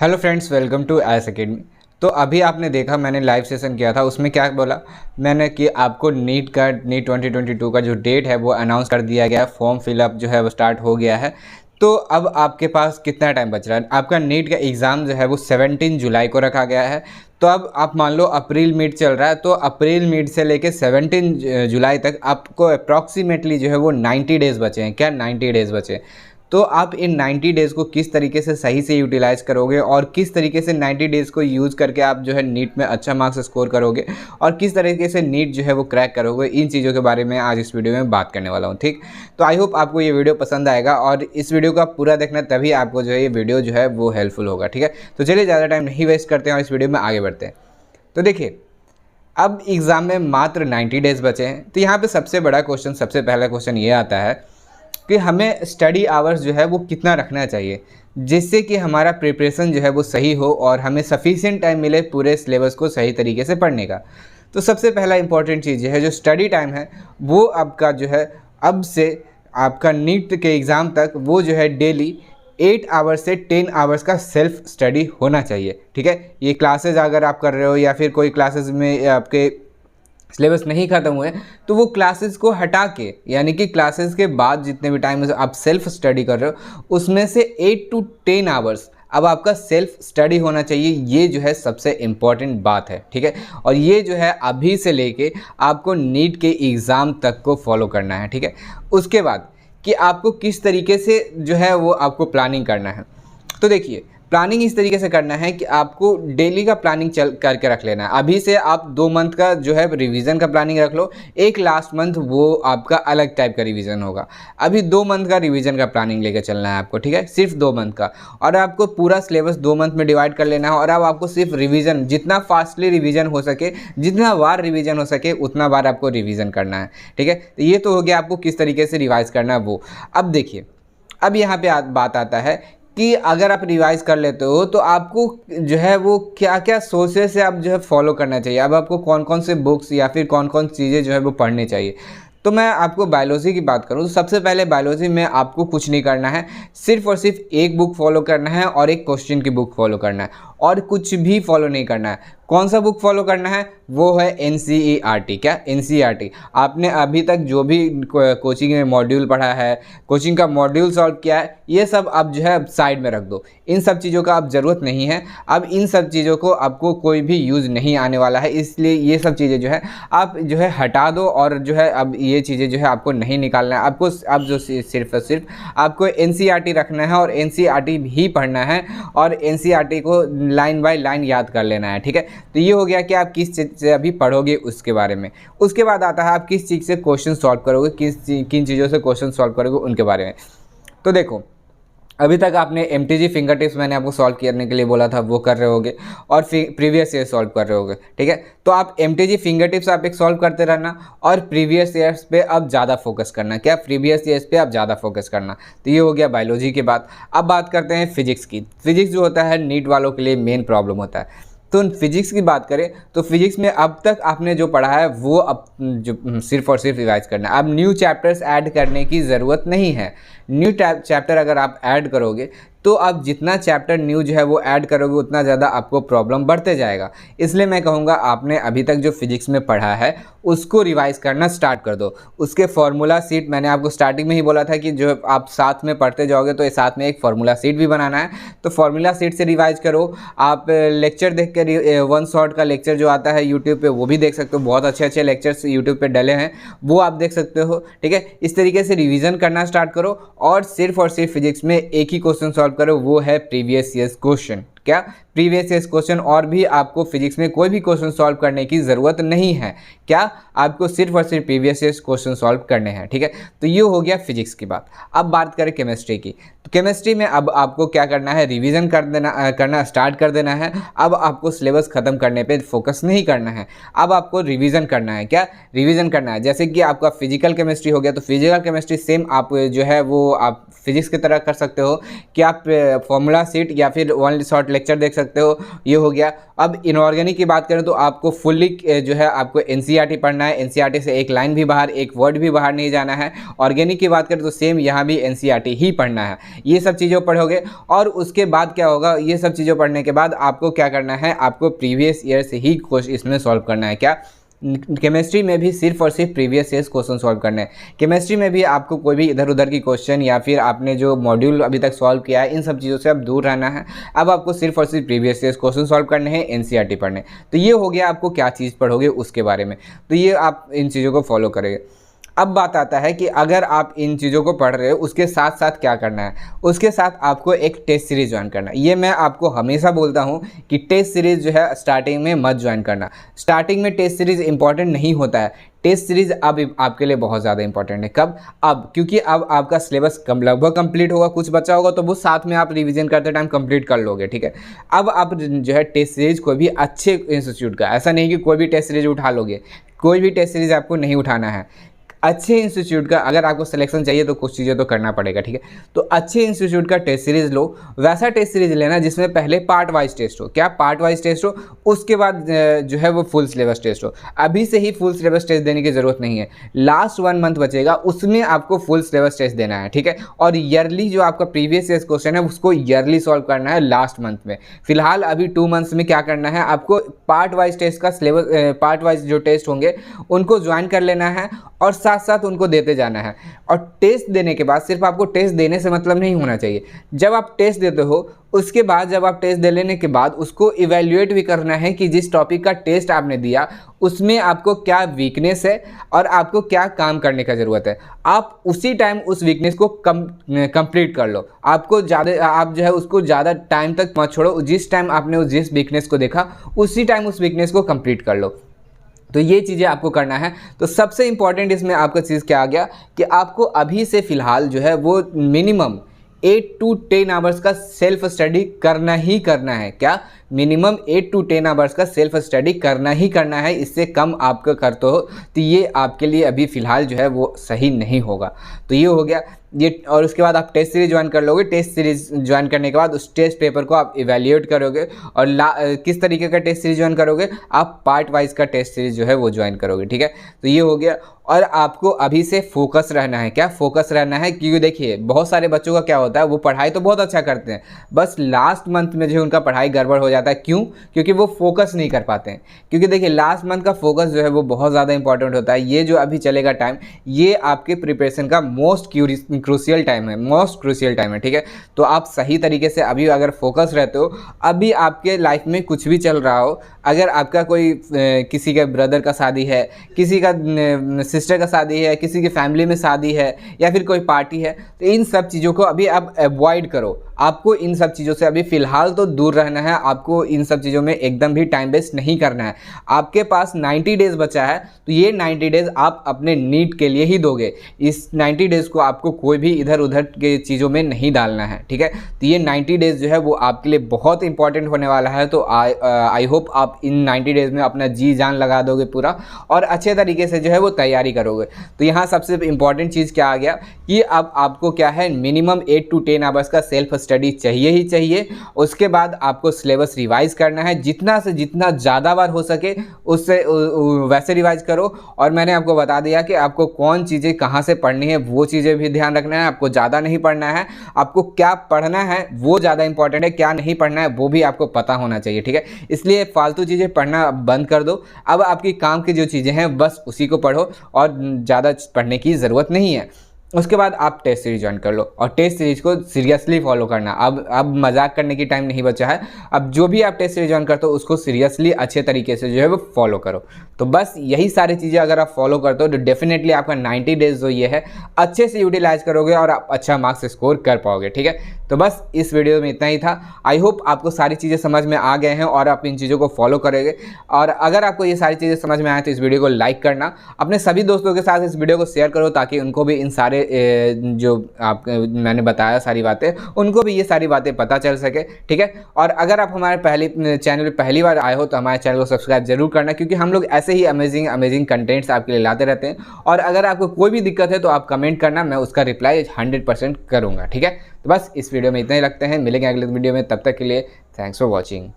Hello friends, welcome to S academy. तो अभी आपने देखा मैंने लाइव सेशन किया था, उसमें क्या बोला मैंने कि आपको नीट 2022 का जो डेट है वो अनाउंस कर दिया गया है। फॉर्म फिलअप जो है वो स्टार्ट हो गया है। तो अब आपके पास कितना टाइम बच रहा है? आपका नीट का एग्ज़ाम जो है वो 17 जुलाई को रखा गया है। तो अब आप मान लो अप्रैल मिड चल रहा है, तो अप्रैल मिड से लेके 17 जुलाई तक आपको अप्रॉक्सीमेटली जो है वो 90 डेज़ बचे हैं। क्या 90 डेज़ बचे हैं? तो आप इन 90 डेज़ को किस तरीके से सही से यूटिलाइज़ करोगे और किस तरीके से 90 डेज़ को यूज़ करके आप जो है नीट में अच्छा मार्क्स स्कोर करोगे और किस तरीके से नीट जो है वो क्रैक करोगे, इन चीज़ों के बारे में आज इस वीडियो में बात करने वाला हूँ। ठीक, तो आई होप आपको ये वीडियो पसंद आएगा और इस वीडियो को आप पूरा देखना, तभी आपको जो है ये वीडियो जो है वो हेल्पफुल होगा। ठीक है, तो चलिए ज़्यादा टाइम नहीं वेस्ट करते हैं और इस वीडियो में आगे बढ़ते हैं। तो देखिए, अब एग्ज़ाम में मात्र 90 डेज़ बचे हैं। तो यहाँ पर सबसे पहला क्वेश्चन ये आता है कि हमें स्टडी आवर्स जो है वो कितना रखना चाहिए, जिससे कि हमारा प्रिपरेशन जो है वो सही हो और हमें सफिशिएंट टाइम मिले पूरे सिलेबस को सही तरीके से पढ़ने का। तो सबसे पहला इंपॉर्टेंट चीज़ है जो स्टडी टाइम है वो आपका जो है अब से आपका नीट के एग्ज़ाम तक वो जो है डेली 8 आवर्स से 10 आवर्स का सेल्फ स्टडी होना चाहिए। ठीक है, ये क्लासेज अगर आप कर रहे हो या फिर कोई क्लासेज में आपके सिलेबस नहीं ख़त्म हुए तो वो क्लासेस को हटा के, यानी कि क्लासेस के बाद जितने भी टाइम आप सेल्फ स्टडी कर रहे हो उसमें से 8 to 10 आवर्स अब आपका सेल्फ स्टडी होना चाहिए। ये जो है सबसे इम्पॉर्टेंट बात है। ठीक है, और ये जो है अभी से लेके आपको नीट के एग्ज़ाम तक को फॉलो करना है। ठीक है, उसके बाद कि आपको किस तरीके से जो है वो आपको प्लानिंग करना है। तो देखिए, प्लानिंग इस तरीके से करना है कि आपको डेली का प्लानिंग चल करके रख लेना है। अभी से आप 2 मंथ का जो है रिवीजन का प्लानिंग रख लो, एक लास्ट मंथ वो आपका अलग टाइप का रिवीजन होगा। अभी 2 मंथ का रिवीजन का प्लानिंग लेके चलना है आपको। ठीक है, सिर्फ 2 मंथ का, और आपको पूरा सिलेबस 2 मंथ में डिवाइड कर लेना है। और अब आपको सिर्फ रिवीजन, जितना फास्टली रिवीजन हो सके, जितना बार रिवीजन हो सके उतना बार आपको रिवीजन करना है। ठीक है, तो ये तो हो गया आपको किस तरीके से रिवाइज करना है वो। अब देखिए, अब यहाँ पे बात आता है कि अगर आप रिवाइज़ कर लेते हो तो आपको जो है वो क्या क्या सोर्सेस से आप जो है फॉलो करना चाहिए। अब आपको कौन कौन से बुक्स या फिर कौन कौन चीज़ें जो है वो पढ़नी चाहिए। तो मैं आपको बायोलॉजी की बात करूँ तो सबसे पहले बायोलॉजी में आपको कुछ नहीं करना है, सिर्फ और सिर्फ एक बुक फॉलो करना है और एक क्वेश्चन की बुक फॉलो करना है, और कुछ भी फॉलो नहीं करना है। कौन सा बुक फॉलो करना है? वो है NCERT। क्या? NCERT। आपने अभी तक जो भी कोचिंग में मॉड्यूल पढ़ा है, कोचिंग का मॉड्यूल सॉल्व किया है, ये सब आप जो है साइड में रख दो। इन सब चीज़ों का अब ज़रूरत नहीं है। अब इन सब चीज़ों को आपको कोई भी यूज़ नहीं आने वाला है, इसलिए ये सब चीज़ें जो है आप जो है हटा दो। और जो है अब ये चीज़ें जो है आपको नहीं निकालना है। आपको अब जो सिर्फ और सिर्फ आपको NCERT रखना है और NCERT ही पढ़ना है और NCERT को लाइन बाय लाइन याद कर लेना है। ठीक है, तो ये हो गया कि आप किस चीज़ से अभी पढ़ोगे उसके बारे में। उसके बाद आता है आप किस चीज़ से क्वेश्चन सॉल्व करोगे, किन चीज़ों से क्वेश्चन सॉल्व करोगे उनके बारे में। तो देखो, अभी तक आपने MTG फिंगर टिप्स मैंने आपको सॉल्व करने के लिए बोला था वो कर रहे होगे और प्रीवियस ईयर सॉल्व कर रहे होगे। ठीक है, तो आप MTG फिंगर टिप्स आप एक सॉल्व करते रहना और प्रीवियस ईयर्स पे अब ज़्यादा फोकस करना। क्या? प्रीवियस ईयर्स पे आप ज़्यादा फोकस करना। तो ये हो गया बायोलॉजी की बात। अब बात करते हैं फिजिक्स की। फिजिक्स जो होता है नीट वालों के लिए मेन प्रॉब्लम होता है। तो फिजिक्स की बात करें तो फिजिक्स में अब तक आपने जो पढ़ा है वो अब जो सिर्फ और सिर्फ रिवाइज करना है। अब न्यू चैप्टर्स ऐड करने की ज़रूरत नहीं है। न्यू चैप्टर अगर आप ऐड करोगे तो आप जितना चैप्टर न्यू जो है वो ऐड करोगे उतना ज़्यादा आपको प्रॉब्लम बढ़ते जाएगा। इसलिए मैं कहूँगा आपने अभी तक जो फिजिक्स में पढ़ा है उसको रिवाइज करना स्टार्ट कर दो। उसके फार्मूला सीट मैंने आपको स्टार्टिंग में ही बोला था कि जो आप साथ में पढ़ते जाओगे तो साथ में एक फार्मूला सीट भी बनाना है। तो फार्मूला सीट से रिवाइज करो। आप लेक्चर देख कर वन शॉट का लेक्चर जो आता है यूट्यूब पे वो भी देख सकते हो। बहुत अच्छे अच्छे लेक्चर्स यूट्यूब पे डले हैं, वो आप देख सकते हो। ठीक है, इस तरीके से रिवीजन करना स्टार्ट करो और सिर्फ फिजिक्स में एक ही क्वेश्चन सॉल्व करो, वो है प्रीवियस ईयर्स क्वेश्चन। क्या? Previous years question. और भी आपको फिजिक्स में कोई भी क्वेश्चन सॉल्व करने की ज़रूरत नहीं है। क्या? आपको सिर्फ और सिर्फ प्रीवियस ईयर्स क्वेश्चन सॉल्व करने हैं। ठीक है, तो ये हो गया फिजिक्स की बात। अब बात करें केमिस्ट्री की। तो केमिस्ट्री में अब आपको क्या करना है? रिवीजन करना स्टार्ट कर देना है। अब आपको सिलेबस ख़त्म करने पे फोकस नहीं करना है, अब आपको रिवीजन करना है। क्या? रिवीजन करना है। जैसे कि आपका फिजिकल केमिस्ट्री हो गया, तो फिजिकल केमिस्ट्री सेम आप जो है वो आप फिजिक्स की तरह कर सकते हो कि आप फॉर्मूला सीट या फिर वन शॉट लेक्चर देख सकते हो, ये हो गया। अब इनऑर्गेनिक की बात करें तो आपको फुल्ली जो है आपको एनसीईआरटी पढ़ना है, एनसीईआरटी से एक लाइन भी बाहर, एक वर्ड भी बाहर नहीं जाना है। ऑर्गेनिक की बात करें तो सेम यहाँ भी एनसीईआरटी ही पढ़ना है। ये सब चीज़ों पढ़ोगे और उसके बाद क्या होगा, ये सब चीज़ों पढ़ने के बाद आपको क्या करना है, आपको प्रीवियस ईयर से ही क्वेश्चन इसमें सॉल्व करना है। क्या केमिस्ट्री में भी सिर्फ और सिर्फ प्रीवियस ईयर्स क्वेश्चन सॉल्व करने हैं। केमिस्ट्री में भी आपको कोई भी इधर उधर की क्वेश्चन या फिर आपने जो मॉड्यूल अभी तक सॉल्व किया है, इन सब चीज़ों से अब दूर रहना है। अब आपको सिर्फ और सिर्फ प्रीवियस ईयर्स क्वेश्चन सॉल्व करने हैं, एनसीईआरटी पढ़ने। तो ये हो गया आपको क्या चीज़ पढ़ोगे उसके बारे में, तो ये आप इन चीज़ों को फॉलो करेंगे। अब बात आता है कि अगर आप इन चीज़ों को पढ़ रहे हो उसके साथ साथ क्या करना है, उसके साथ आपको एक टेस्ट सीरीज़ ज्वाइन करना है। ये मैं आपको हमेशा बोलता हूँ कि टेस्ट सीरीज़ जो है स्टार्टिंग में मत ज्वाइन करना। स्टार्टिंग में टेस्ट सीरीज़ इंपॉर्टेंट नहीं होता है। टेस्ट सीरीज़ अब आपके लिए बहुत ज़्यादा इंपॉर्टेंट है। कब? अब, क्योंकि अब आपका सिलेबस लगभग कंप्लीट होगा, कुछ बचा होगा तो वो साथ में आप रिवीजन करते टाइम कंप्लीट कर लोगे, ठीक है। अब आप जो है टेस्ट सीरीज़ कोई भी अच्छे इंस्टीट्यूट का, ऐसा नहीं कि कोई भी टेस्ट सीरीज़ उठा लोगे, कोई भी टेस्ट सीरीज़ आपको नहीं उठाना है। अच्छे इंस्टीट्यूट का अगर आपको सिलेक्शन चाहिए तो कुछ चीज़ें तो करना पड़ेगा, ठीक है। तो अच्छे इंस्टीट्यूट का टेस्ट सीरीज़ लो, वैसा टेस्ट सीरीज़ लेना जिसमें पहले पार्ट वाइज टेस्ट हो। क्या? पार्ट वाइज टेस्ट हो, उसके बाद जो है वो फुल सिलेबस टेस्ट हो। अभी से ही फुल सिलेबस टेस्ट देने की ज़रूरत नहीं है। लास्ट 1 मंथ बचेगा, उसमें आपको फुल सिलेबस टेस्ट देना है, ठीक है। और ईयरली जो आपका प्रीवियस ईयर क्वेश्चन है उसको ईयरली सॉल्व करना है लास्ट मंथ में। फिलहाल अभी 2 मंथ्स में क्या करना है, आपको पार्ट वाइज टेस्ट का सिलेबस, पार्ट वाइज जो टेस्ट होंगे उनको ज्वाइन कर लेना है और साथ साथ उनको देते जाना है। और टेस्ट देने के बाद सिर्फ आपको टेस्ट देने से मतलब नहीं होना चाहिए। जब आप टेस्ट देते हो उसके बाद, जब आप टेस्ट दे लेने के बाद उसको इवैल्यूएट भी करना है कि जिस टॉपिक का टेस्ट आपने दिया उसमें आपको क्या वीकनेस है और आपको क्या काम करने का ज़रूरत है। आप उसी टाइम उस वीकनेस को कंप्लीट कर लो। आपको ज़्यादा, आप जो है उसको ज़्यादा टाइम तक मत छोड़ो। जिस टाइम आपने जिस वीकनेस को देखा उसी टाइम उस वीकनेस को कंप्लीट कर लो। तो ये चीज़ें आपको करना है। तो सबसे इम्पॉर्टेंट इसमें आपका चीज़ क्या आ गया कि आपको अभी से फ़िलहाल जो है वो मिनिमम 8 to 10 आवर्स का सेल्फ स्टडी करना ही करना है। क्या? मिनिमम 8 to 10 आवर्स का सेल्फ स्टडी करना ही करना है। इससे कम आपका करते हो तो ये आपके लिए अभी फ़िलहाल जो है वो सही नहीं होगा। तो ये हो गया ये। और उसके बाद आप टेस्ट सीरीज ज्वाइन कर लोगे। टेस्ट सीरीज ज्वाइन करने के बाद उस टेस्ट पेपर को आप इवैल्यूएट करोगे। और किस तरीके का टेस्ट सीरीज ज्वाइन करोगे? आप पार्ट वाइज का टेस्ट सीरीज जो है वो ज्वाइन करोगे, ठीक है। तो ये हो गया। और आपको अभी से फोकस रहना है। क्या? फोकस रहना है, क्योंकि देखिए बहुत सारे बच्चों का क्या होता है, वो पढ़ाई तो बहुत अच्छा करते हैं, बस लास्ट मंथ में जो है उनका पढ़ाई गड़बड़ हो जाता है। क्यों? क्योंकि वो फोकस नहीं कर पाते हैं। क्योंकि देखिए लास्ट मंथ का फोकस जो है वो बहुत ज़्यादा इंपॉर्टेंट होता है। ये जो अभी चलेगा टाइम, ये आपके प्रिपरेशन का मोस्ट क्रूशियल टाइम है, मोस्ट क्रूशियल टाइम है, ठीक है। तो आप सही तरीके से अभी अगर फोकस रहते हो, अभी आपके लाइफ में कुछ भी चल रहा हो, अगर आपका कोई किसी के ब्रदर का शादी है, किसी का सिस्टर का शादी है, किसी की फैमिली में शादी है या फिर कोई पार्टी है, तो इन सब चीज़ों को अभी आप अवॉइड करो। आपको इन सब चीज़ों से अभी फ़िलहाल तो दूर रहना है। आपको इन सब चीज़ों में एकदम भी टाइम वेस्ट नहीं करना है। आपके पास 90 डेज़ बचा है, तो ये 90 डेज़ आप अपने नीट के लिए ही दोगे। इस 90 डेज़ को आपको कोई भी इधर उधर के चीज़ों में नहीं डालना है, ठीक है। तो ये 90 डेज़ जो है वो आपके लिए बहुत इंपॉर्टेंट होने वाला है। तो आई होप आप इन 90 डेज़ में अपना जी जान लगा दोगे पूरा और अच्छे तरीके से जो है वो तैयारी करोगे। तो यहाँ सबसे इंपॉर्टेंट चीज़ क्या आ गया कि अब आपको क्या है, मिनिमम 8 to 10 आवर्स का सेल्फ स्टडी चाहिए ही चाहिए। उसके बाद आपको सिलेबस रिवाइज करना है, जितना से जितना ज़्यादा बार हो सके उससे वैसे रिवाइज करो। और मैंने आपको बता दिया कि आपको कौन चीज़ें कहाँ से पढ़नी है, वो चीज़ें भी ध्यान रखना है। आपको ज़्यादा नहीं पढ़ना है, आपको क्या पढ़ना है वो ज़्यादा इंपॉर्टेंट है, क्या नहीं पढ़ना है वो भी आपको पता होना चाहिए, ठीक है। इसलिए फालतू चीज़ें पढ़ना बंद कर दो। अब आपकी काम की जो चीज़ें हैं बस उसी को पढ़ो और ज़्यादा पढ़ने की ज़रूरत नहीं है। उसके बाद आप टेस्ट सीरीज ज्वाइन कर लो और टेस्ट सीरीज को सीरियसली फॉलो करना। अब मजाक करने की टाइम नहीं बचा है। अब जो भी आप टेस्ट सीरीज ज्वाइन करते हो उसको सीरियसली अच्छे तरीके से जो है वो फॉलो करो। तो बस यही सारी चीज़ें अगर आप फॉलो करते हो तो डेफिनेटली आपका 90 डेज जो ये है अच्छे से यूटिलाइज करोगे और आप अच्छा मार्क्स स्कोर कर पाओगे, ठीक है। तो बस इस वीडियो में इतना ही था। आई होप आपको सारी चीज़ें समझ में आ गए हैं और आप इन चीज़ों को फॉलो करेंगे। और अगर आपको ये सारी चीज़ें समझ में आए तो इस वीडियो को लाइक करना, अपने सभी दोस्तों के साथ इस वीडियो को शेयर करो ताकि उनको भी इन सारे जो आप मैंने बताया सारी बातें, उनको भी ये सारी बातें पता चल सके, ठीक है। और अगर आप हमारे चैनल पर पहली बार आए हो तो हमारे चैनल को सब्सक्राइब जरूर करना, क्योंकि हम लोग ऐसे ही अमेजिंग कंटेंट्स आपके लिए लाते रहते हैं। और अगर आपको कोई भी दिक्कत है तो आप कमेंट करना, मैं उसका रिप्लाई 100% करूँगा, ठीक है। तो बस इस वीडियो में इतना ही रखते हैं, मिलेंगे अगले वीडियो में, तब तक के लिए थैंक्स फॉर वॉचिंग।